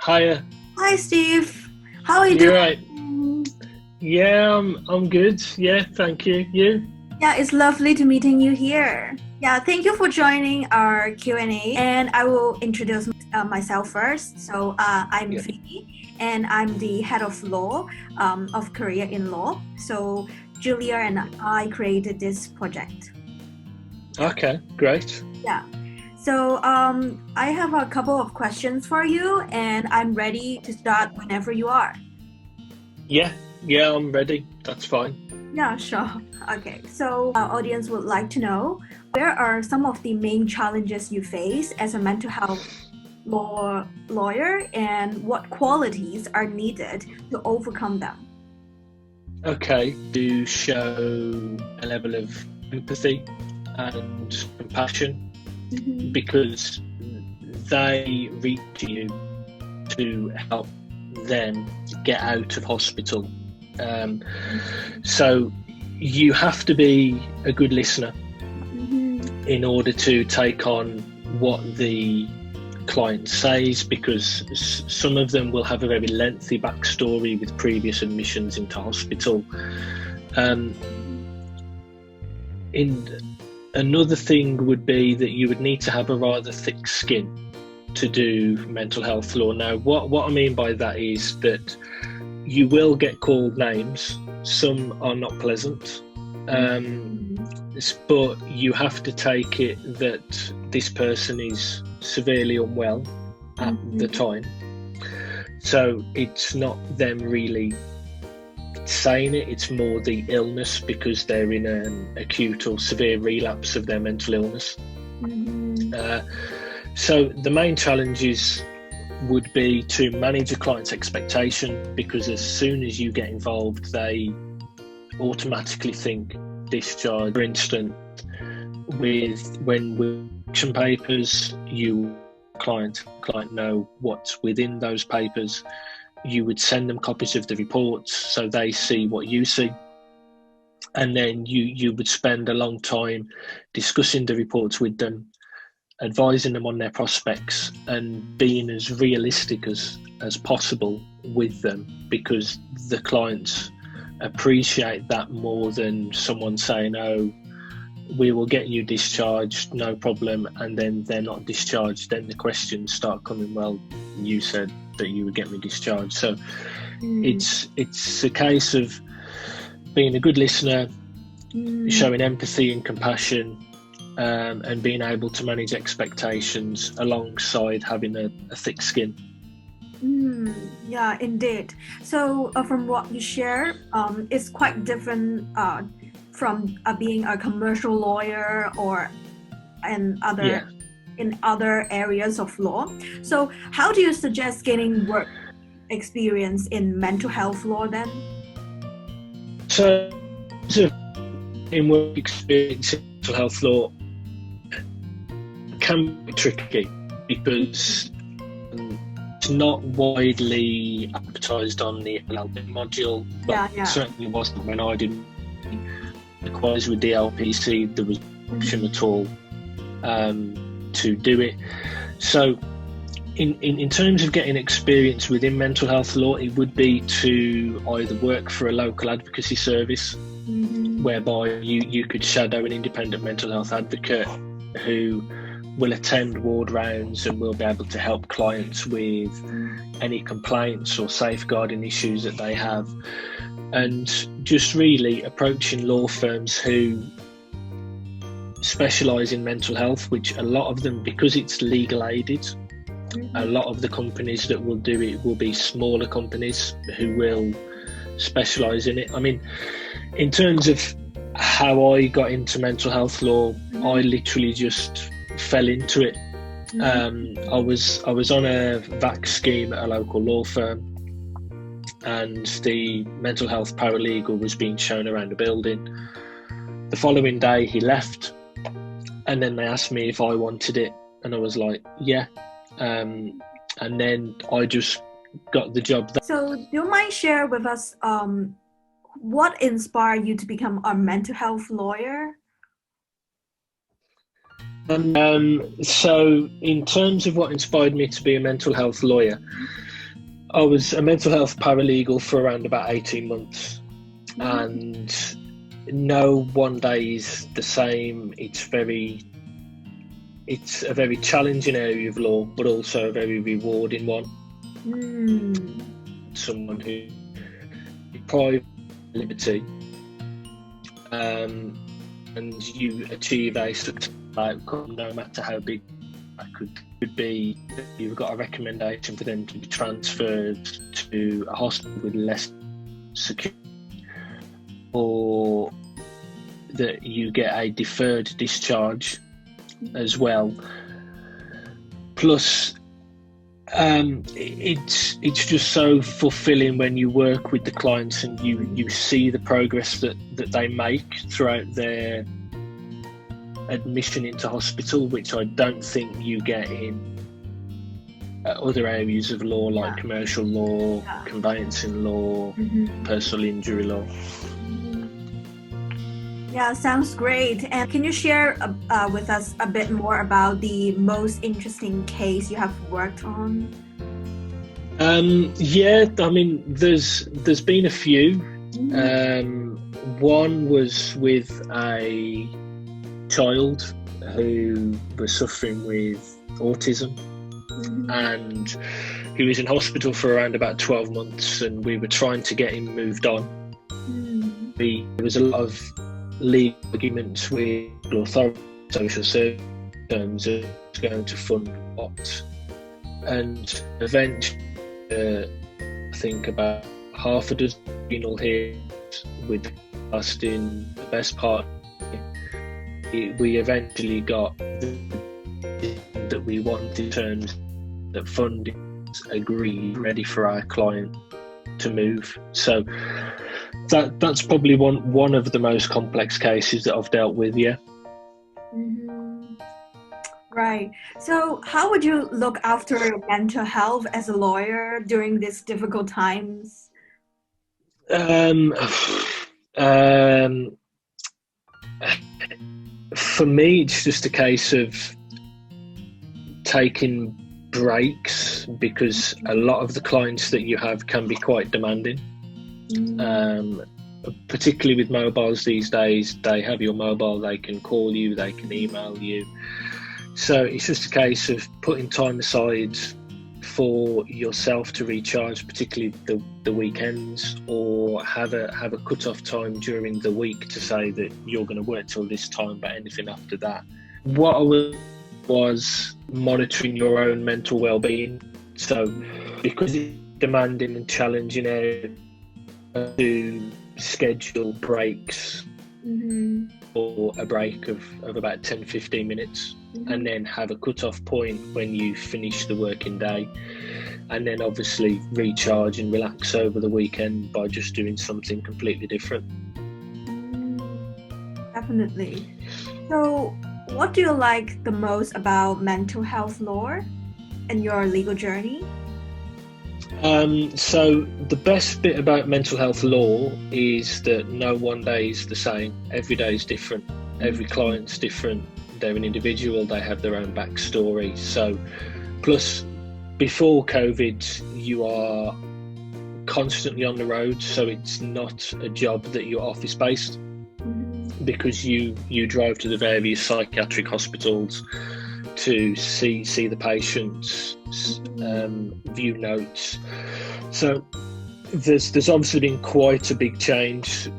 Hiya. Hi, Steve. How are you You're right. doing? Yeah, I'm good. Yeah, thank you. You? Yeah, it's lovely to meeting you here. Yeah, thank you for joining our Q&A. And I will introduce myself first. So I'm Yeah. Phoebe, and I'm the head of law of CareerInLaw. So Julia and I created this project. Okay, great. Yeah. So I have a couple of questions for you, and I'm ready to start whenever you are. Yeah, I'm ready. That's fine. Yeah, sure. Okay, so our audience would like to know, where are some of the main challenges you face as a mental health lawyer, and what qualities are needed to overcome them? Okay, to show a level of empathy and compassion because they reach you to help them get out of hospital. So you have to be a good listener in order to take on what the client says, because some of them will have a very lengthy backstory with previous admissions into hospital. Another thing would be that you would need to have a rather thick skin to do mental health law. Now, what I mean by that is that you will get called names. Some are not pleasant, but you have to take it that this person is severely unwell at the time. So it's not them really saying it, it's more the illness, because they're in an acute or severe relapse of their mental illness. So the main challenges would be to manage a client's expectation, because as soon as you get involved, they automatically think discharge. For instance, with action papers, you client know what's within those papers. You would send them copies of the reports so they see what you see, and then you would spend a long time discussing the reports with them, advising them on their prospects, and being as realistic as possible with them, because the clients appreciate that more than someone saying, "Oh, we will get you discharged, no problem," and then they're not discharged. Then the questions start coming, well, you said that you would get me discharged. So it's a case of being a good listener, showing empathy and compassion, and being able to manage expectations alongside having a thick skin. Yeah, indeed. So from what you share, it's quite different from being a commercial lawyer or in other areas of law. So how do you suggest getting work experience in mental health law then? So in work experience in mental health law can be tricky, because it's not widely advertised on the LLB module, but it certainly wasn't when I did. Likewise with the LPC, there was no option at all to do it. So in terms of getting experience within mental health law, it would be to either work for a local advocacy service, whereby you could shadow an independent mental health advocate who will attend ward rounds and will be able to help clients with any complaints or safeguarding issues that they have, and just really approaching law firms who specialise in mental health, which a lot of them, because it's legal aided, a lot of the companies that will do it will be smaller companies who will specialise in it. I mean, in terms of how I got into mental health law, I literally just fell into it. I was on a VAC scheme at a local law firm, and the mental health paralegal was being shown around the building. The following day he left, and then they asked me if I wanted it, and I was like, yeah. And then I just got the job. So do you mind share with us what inspired you to become a mental health lawyer? So in terms of what inspired me to be a mental health lawyer, I was a mental health paralegal for around about 18 months, and no one day is the same. It's a very challenging area of law, but also a very rewarding one. Someone who private liberty, and you achieve a successful outcome, no matter how big that could be. You've got a recommendation for them to be transferred to a hospital with less security, or that you get a deferred discharge as well. Plus, it's just so fulfilling when you work with the clients and you see the progress that they make throughout their admission into hospital, which I don't think you get in other areas of law, like commercial law, conveyancing law, personal injury law. Yeah, sounds great. And can you share with us a bit more about the most interesting case you have worked on? Yeah, I mean, there's been a few. One was with a child who was suffering with autism, and he was in hospital for around about 12 months, and we were trying to get him moved on. There was a lot of legal arguments with authority, social service, in terms of going to fund what, and eventually I think about half a dozen penal hearings with lasting the best part. We eventually got that we wanted in terms that funding was agreed, ready for our client to move. So that's probably one of the most complex cases that I've dealt with. Yeah. Right. So how would you look after your mental health as a lawyer during these difficult times? For me, it's just a case of taking breaks, because a lot of the clients that you have can be quite demanding. Particularly with mobiles these days, they have your mobile, they can call you, they can email you. So it's just a case of putting time aside for yourself to recharge, particularly the weekends, or have a cut-off time during the week to say that you're going to work till this time, but anything after that. What I was monitoring your own mental well-being. So because it's demanding and challenging area, to schedule breaks, or a break of about 10-15 minutes, and then have a cut-off point when you finish the working day, and then obviously recharge and relax over the weekend by just doing something completely different. Definitely. So what do you like the most about mental health law and your legal journey? So the best bit about mental health law is that no one day is the same. Every day is different. Every client's different. They're an individual. They have their own backstory. So, plus, before COVID, you are constantly on the road. So it's not a job that you're office based, because you drive to the various psychiatric hospitals to see the patients, view notes. So there's obviously been quite a big change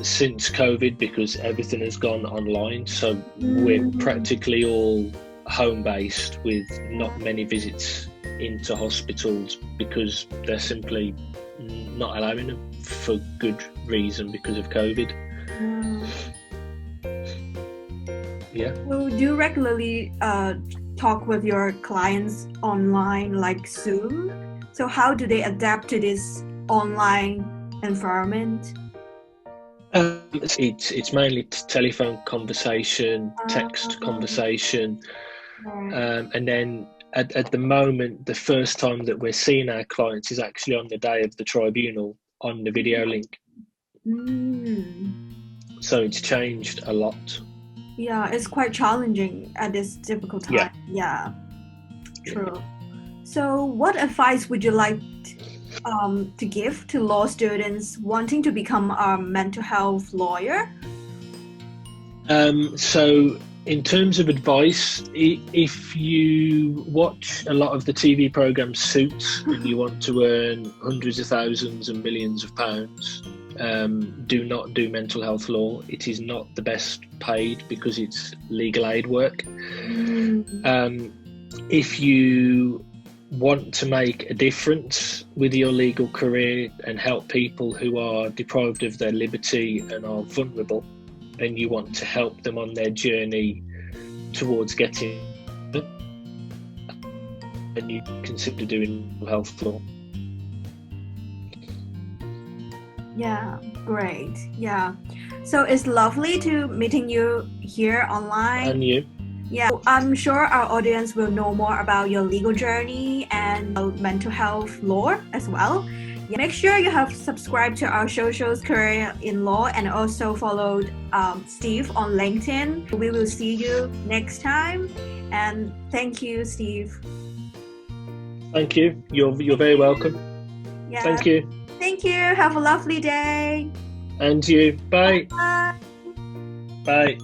since COVID, because everything has gone online. So we're practically all home based, with not many visits into hospitals, because they're simply not allowing them for good reason, because of COVID. Yeah. So do you regularly talk with your clients online, like Zoom? So how do they adapt to this online environment? It's mainly telephone conversation, text conversation, and then at the moment, the first time that we're seeing our clients is actually on the day of the tribunal on the video link. So it's changed a lot. Yeah, it's quite challenging at this difficult time. Yeah, true. So what advice would you like to give to law students wanting to become a mental health lawyer? So in terms of advice, if you watch a lot of the TV programme Suits and you want to earn hundreds of thousands and millions of pounds, do not do mental health law. It is not the best paid because it's legal aid work. If you want to make a difference with your legal career and help people who are deprived of their liberty and are vulnerable, and you want to help them on their journey towards getting, then you consider doing mental health law. Yeah, great. Yeah. So it's lovely to meeting you here online. And you? Yeah, I'm sure our audience will know more about your legal journey and mental health law as well. Yeah, make sure you have subscribed to our socials, Career in Law, and also followed Steve on LinkedIn. We will see you next time. And thank you, Steve. Thank you. You're very welcome. Yeah. Thank you. Thank you. Have a lovely day. And you. Bye. Bye. Bye.